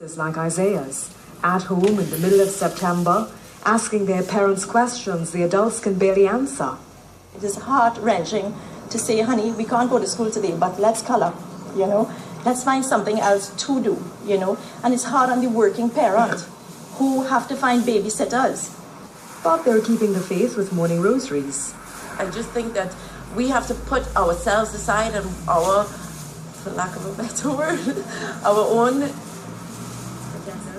Like Isaiah's, at home in the middle of September, asking their parents questions the adults can barely answer. It is heart-wrenching to say, honey, we can't go to school today, but let's color, Let's find something else to do, And it's hard on the working parent who have to find babysitters. But they're keeping the faith with morning rosaries. I just think that we have to put ourselves aside and our, for lack of a better word, our own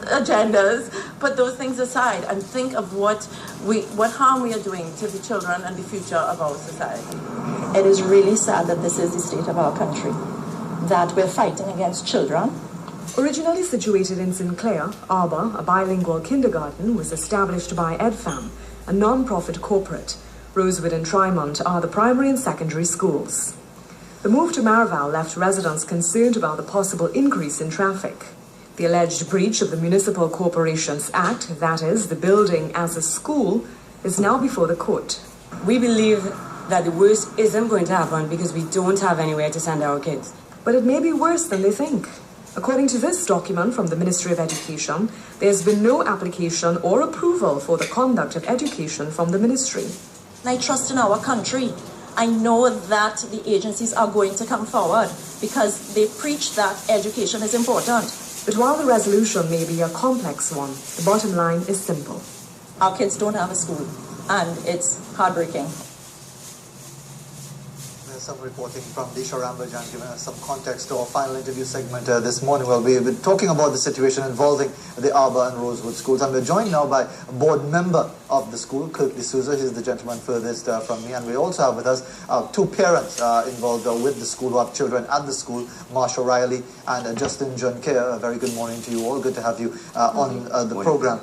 agendas, put those things aside and think of what harm we are doing to the children and the future of our society. It is really sad that this is the state of our country, that we're fighting against children. Originally situated in Sinclair, Arbor, a bilingual kindergarten, was established by EdFam, a non-profit corporate. Rosewood and Tremont are the primary and secondary schools. The move to Maraval left residents concerned about the possible increase in traffic. The alleged breach of the Municipal Corporations Act, that is, the building as a school, is now before the court. We believe that the worst isn't going to happen because we don't have anywhere to send our kids. But it may be worse than they think. According to this document from the Ministry of Education, there's been no application or approval for the conduct of education from the ministry. I trust in our country. I know that the agencies are going to come forward because they preach that education is important. But while the resolution may be a complex one, the bottom line is simple. Our kids don't have a school, and it's heartbreaking. There's some reporting from Disha Rambajan giving us some context to our final interview segment this morning. Well, we've been talking about the situation involving the Arbor and Rosewood schools, and we're joined now by a board member of the school, Kirk D'Souza. He's the gentleman furthest from me, and we also have with us two parents involved with the school who have children at the school, Marsha Riley and Justin John Kerr. A very good morning to you all. Good to have you on the program.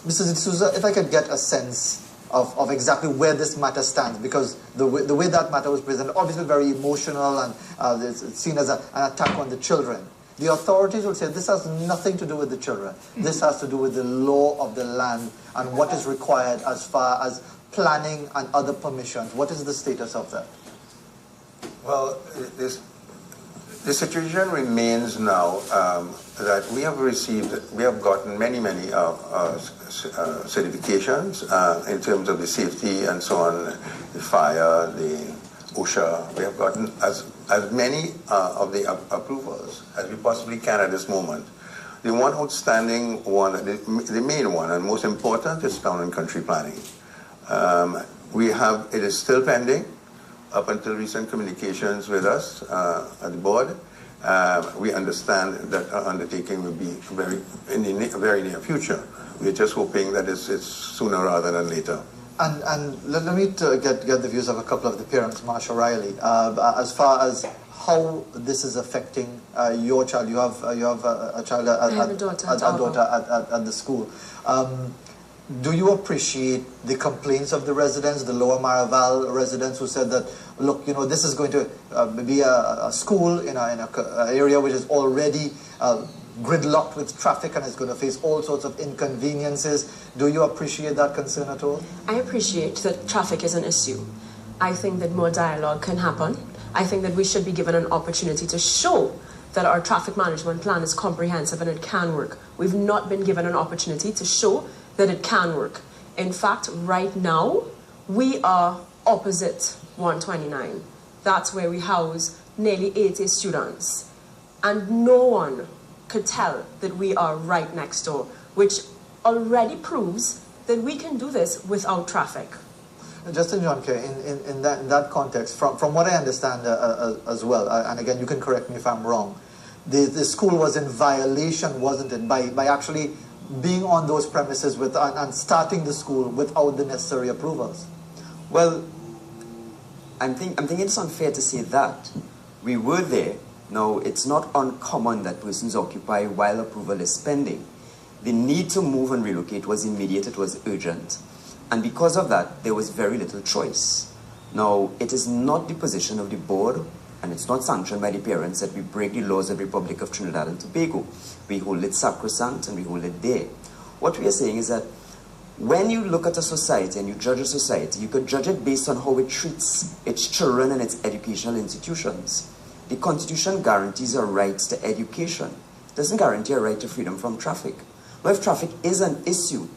Mr. D'Souza, if I could get a sense of exactly where this matter stands, because the way that matter was presented, obviously very emotional, and it's seen as an attack on the children. The authorities will say this has nothing to do with the children. This has to do with the law of the land and what is required as far as planning and other permissions. What is the status of that? Well, the situation remains now that we have gotten many certifications in terms of the safety and so on, the fire, the OSHA. We have gotten as many of the approvals as we possibly can at this moment. The one outstanding one, the main one and most important, is town and country planning. It is still pending up until recent communications with us at the board. We understand that our undertaking will be in the very near future. We're just hoping that it's sooner rather than later. And let me get the views of a couple of the parents, Marsha Riley, as far as how this is affecting your child. You have a child a daughter at the school. Do you appreciate the complaints of the residents, the Lower Maraval residents, who said that, look, this is going to be a school in an area which is already gridlocked with traffic and is going to face all sorts of inconveniences? Do you appreciate that concern at all? I appreciate that traffic is an issue. I think that more dialogue can happen. I think that we should be given an opportunity to show that our traffic management plan is comprehensive and it can work. We've not been given an opportunity to show that it can work. In fact, right now, we are opposite 129. That's where we house nearly 80 students. And no one could tell that we are right next door, which already proves that we can do this without traffic. Justin John Kerr, in that context, from what I understand as well, and again, you can correct me if I'm wrong, the school was in violation, wasn't it, by actually being on those premises and starting the school without the necessary approvals? Well, I'm thinking it's unfair to say that. We were there. Now, it's not uncommon that persons occupy while approval is pending. The need to move and relocate was immediate, it was urgent. And because of that, there was very little choice. Now, it is not the position of the board, and it's not sanctioned by the parents, that we break the laws of the Republic of Trinidad and Tobago. We hold it sacrosanct and we hold it there. What we are saying is that when you look at a society and you judge a society, you could judge it based on how it treats its children and its educational institutions. The Constitution guarantees a right to education. doesn't guarantee a right to freedom from traffic. Now, if traffic is an issue,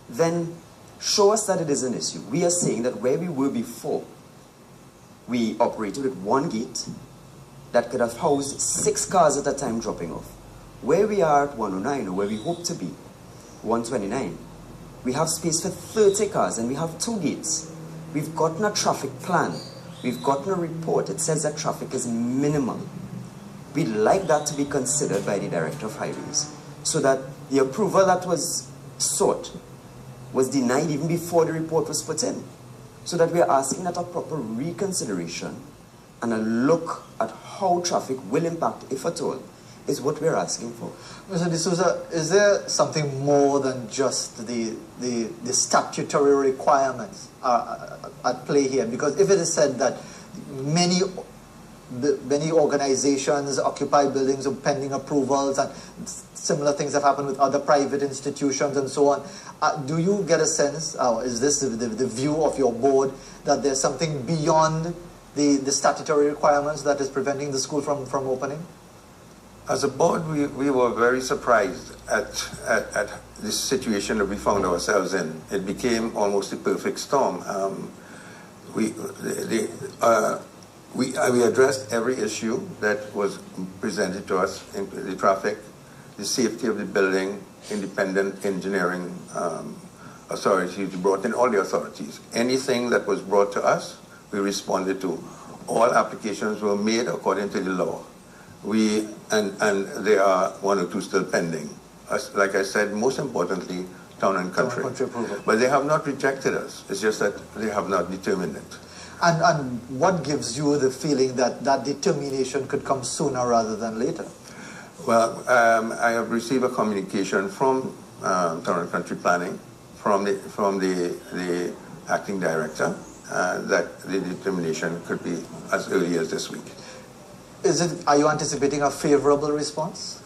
then show us that it is an issue. We are saying that where we were before, we operated with one gate that could have housed 6 cars at a time dropping off. Where we are at 109, or where we hope to be, 129, we have space for 30 cars and we have 2 gates. We've gotten a traffic plan. We've gotten a report. It says that traffic is minimal. We'd like that to be considered by the Director of Highways, so that the approval that was sought was denied even before the report was put in. So that we are asking that a proper reconsideration and a look at how traffic will impact, if at all, is what we're asking for. Mr. D'Souza, is there something more than just the statutory requirements at play here? Because if it is said that many organizations occupy buildings with pending approvals and similar things have happened with other private institutions and so on, do you get a sense, is this the view of your board, that there's something beyond the statutory requirements that is preventing the school from opening? As a board, we were very surprised at this situation that we found ourselves in. It became almost a perfect storm. We addressed every issue that was presented to us, in the traffic, the safety of the building, independent engineering authorities. We brought in all the authorities. Anything that was brought to us, we responded to. All applications were made according to the law. And there are 1 or 2 still pending. Like I said, most importantly, town and country. Approval. But they have not rejected us. It's just that they have not determined it. And what gives you the feeling that that determination could come sooner rather than later? Well, I have received a communication from Town and Country Planning, from the acting director, that the determination could be as early as this week. Are you anticipating a favorable response?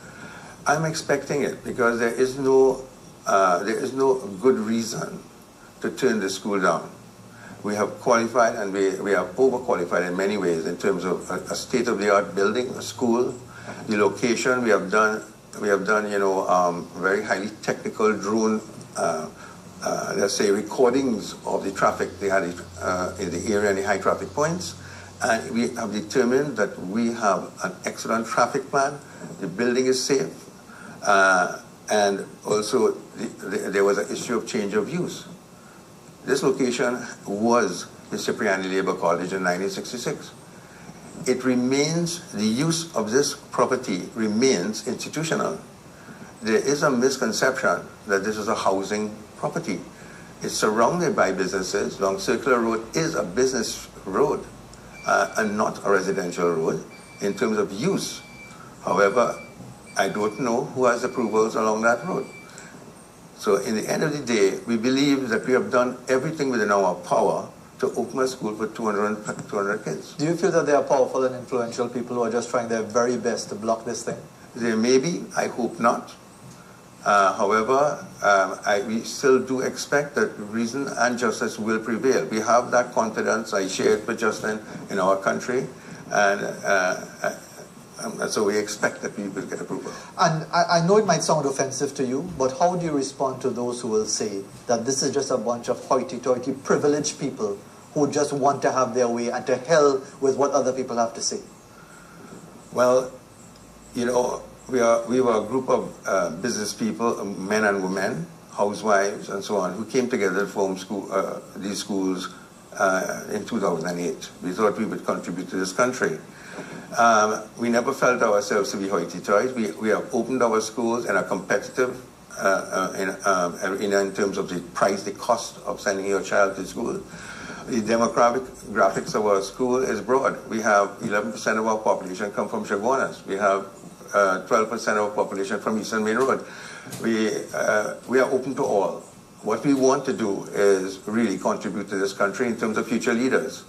I'm expecting it, because there is no good reason to turn the school down. We have qualified, and we have overqualified in many ways in terms of a state-of-the-art building, a school, the location. We have done very highly technical drone, let's say, recordings of the traffic they had in the area and the high traffic points. And we have determined that we have an excellent traffic plan. The building is safe. And also, there was an issue of change of use. This location was the Cipriani Labor College in 1966. It remains, the use of this property remains institutional. There is a misconception that this is a housing property. It's surrounded by businesses. Long Circular Road is a business road. And not a residential road in terms of use. However, I don't know who has approvals along that road. So in the end of the day, we believe that we have done everything within our power to open a school for 200 kids. Do you feel that there are powerful and influential people who are just trying their very best to block this thing? There may be, I hope not. However, we still do expect that reason and justice will prevail. We have that confidence. I shared with Justin in our country, and so we expect that we will get approval. And I know it might sound offensive to you, but how do you respond to those who will say that this is just a bunch of hoity-toity, privileged people who just want to have their way, and to hell with what other people have to say? Well, you know, we were a group of business people, men and women, housewives and so on, who came together to form these schools in 2008. We thought we would contribute to this country. We never felt ourselves to be hoity-toity. We have opened our schools in a competitive arena in terms of the price, the cost of sending your child to school. The demographics of our school is broad. We have 11% of our population come from Chaguanas. We have 12% of our population from Eastern Main Road. We are open to all. What we want to do is really contribute to this country in terms of future leaders.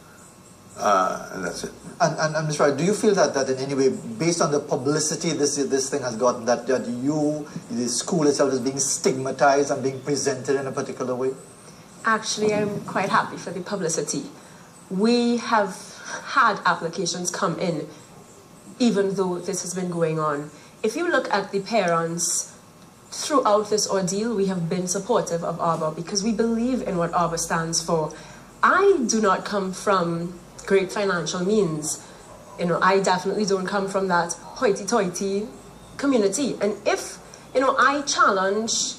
And that's it. And Mr. Wright, do you feel that in any way, based on the publicity this thing has gotten, that the school itself is being stigmatized and being presented in a particular way? Actually, I'm quite happy for the publicity. We have had applications come in, even though this has been going on, if you look at the parents throughout this ordeal, we have been supportive of Arbor because we believe in what Arbor stands for. I do not come from great financial means. I definitely don't come from that hoity-toity community. And if, I challenge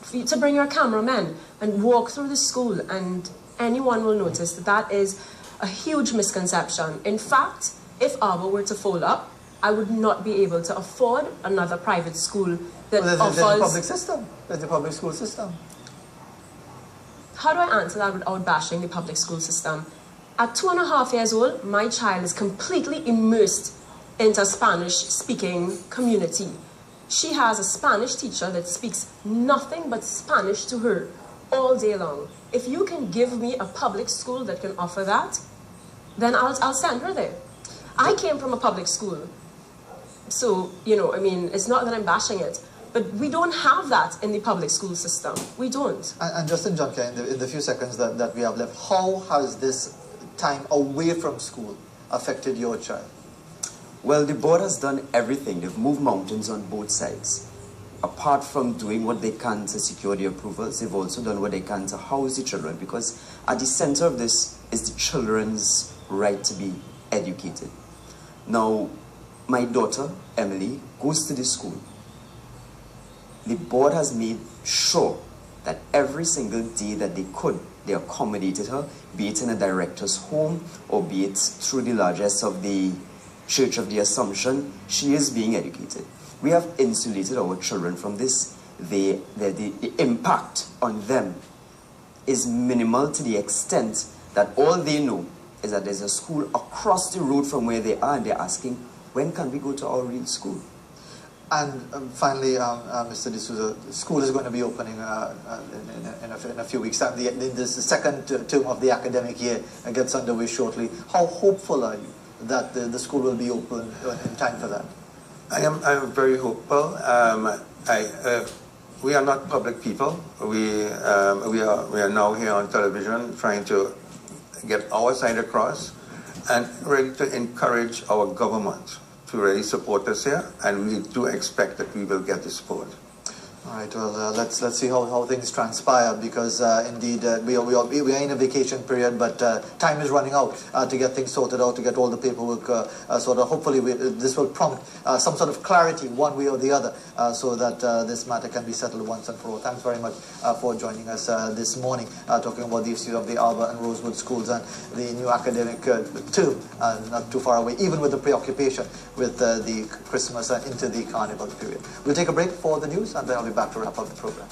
for you to bring your cameramen and walk through the school, and anyone will notice that that is a huge misconception. In fact, if Arbor were to fold up, I would not be able to afford another private school that offers... There's the public system. There's the public school system. How do I answer that without bashing the public school system? At 2.5 years old, my child is completely immersed into a Spanish-speaking community. She has a Spanish teacher that speaks nothing but Spanish to her all day long. If you can give me a public school that can offer that, then I'll send her there. I came from a public school. So, it's not that I'm bashing it, but we don't have that in the public school system. We don't. And Justin Juncker, in the few seconds that we have left, how has this time away from school affected your child? Well, the board has done everything. They've moved mountains on both sides. Apart from doing what they can to secure the approvals, they've also done what they can to house the children, because at the center of this is the children's right to be educated. Now, my daughter, Emily, goes to this school. The board has made sure that every single day that they could, they accommodated her, be it in a director's home or be it through the largesse of the Church of the Assumption. She is being educated. We have insulated our children from this. The impact on them is minimal to the extent that all they know is that there's a school across the road from where they are, and they're asking, when can we go to our real school? And finally, Mr. D'Souza, school is going to be opening in a few weeks' time. The second term of the academic year gets underway shortly. How hopeful are you that the school will be open in time for that? I'm very hopeful. We are not public people. We are now here on television trying to get our side across and ready to encourage our government to really support us here, and we do expect that we will get the support. All right, well, let's see how things transpire, because indeed we are in a vacation period, but time is running out to get things sorted out, to get all the paperwork sorted out. Hopefully this will prompt some sort of clarity one way or the other, so that this matter can be settled once and for all. Thanks very much for joining us this morning, talking about the issues of the Arbor and Rosewood schools and the new academic term not too far away, even with the preoccupation with the Christmas and into the Carnival period. We'll take a break for the news, and then I'll be back to wrap up the program.